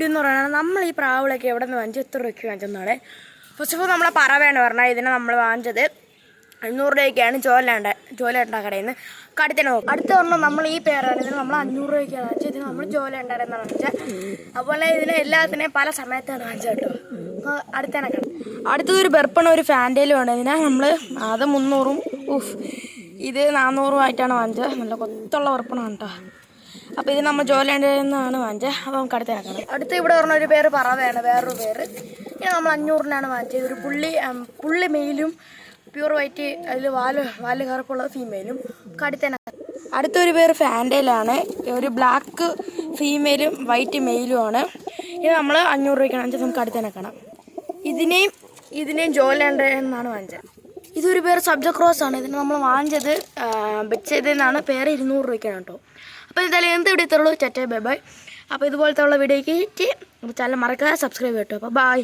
എന്ന് പറയുന്നത് നമ്മൾ ഈ പ്രാവുകളൊക്കെ എവിടെ നിന്ന് വാങ്ങിച്ചു എത്ര രൂപയ്ക്ക് വാങ്ങിച്ചെന്നാണ്. ഫസ്റ്റ് ഓഫ് ഓൾ നമ്മളെ പറവേന്ന് പറഞ്ഞാൽ ഇതിനെ നമ്മൾ വാങ്ങിച്ചത് 500 രൂപയ്ക്കാണ് ജോലേണ്ട കടയിൽ നിന്ന് കടുത്തേനെ നോക്കും. അടുത്ത പറഞ്ഞാൽ നമ്മൾ ഈ പേരാണ് ഇതിന് നമ്മൾ 500 രൂപയ്ക്കാണ് വാങ്ങിച്ചത്. ഇതിന് നമ്മൾ ജോലേണ്ടാരെന്നാണ് വാങ്ങിച്ചത്. അതുപോലെ ഇതിന് എല്ലാത്തിനെയും പല സമയത്താണ് വാങ്ങിച്ചത് കേട്ടോ. അടുത്തേനെ കാണാം. അടുത്തതൊരു ബെർപ്പണ ഒരു ഫാൻറ്റയിലുമാണ്. ഇതിനെ നമ്മൾ അത് 300-ഉം ഇത് 400-ഉം ആയിട്ടാണ് വാങ്ങിച്ചത്. നല്ല കൊത്തുള്ള ബെർപ്പണാണ് കേട്ടോ. അപ്പോൾ ഇത് നമ്മൾ ജോലേണ്ടെന്നാണ് വാങ്ങിച്ചത്. അപ്പോൾ നമുക്ക് അടുത്തേനെ കാണാം. അടുത്ത് ഇവിടെ പറഞ്ഞ ഒരു പേര് പറവയാണ്, വേറൊരു പേര്. ഇത് നമ്മൾ 500-നാണ് വാങ്ങിച്ചത്. ഒരു പുള്ളി മെയിലും പ്യൂർ വൈറ്റ്, അതിൽ വാല് കറുപ്പുള്ള ഫീമെയിലും കടുത്തേനെ. അടുത്തൊരു പേര് ഫാൻറ്റയിലാണ്. ഒരു ബ്ലാക്ക് ഫീമെയിലും വൈറ്റ് മെയിലുമാണ്. ഇത് നമ്മൾ 500 രൂപയ്ക്കാണ് വാങ്ങിച്ചത്. നമുക്ക് അടുത്തേനെ കാണാം. ഇതിനെയും ജോലേണ്ടെന്നാണ് വാങ്ങിച്ചത്. ഇതൊരു പേര് സബ്ജ ക്രോസ് ആണ്. ഇതിന് നമ്മൾ വാങ്ങിച്ചത് ബെച്ചതെന്നാണ്. പേര് 200 രൂപയ്ക്കാണ് കേട്ടോ. അപ്പോൾ എന്തായാലും എന്ത് വീഡിയോ ഇത്രയുള്ളൂ. Bye bye. അപ്പോൾ ഇതുപോലത്തെ ഉള്ള വീഡിയോയ്ക്ക് ചാനൽ മറക്കാതെ സബ്സ്ക്രൈബ് ചെയ്യട്ടോ. അപ്പോൾ ബൈ.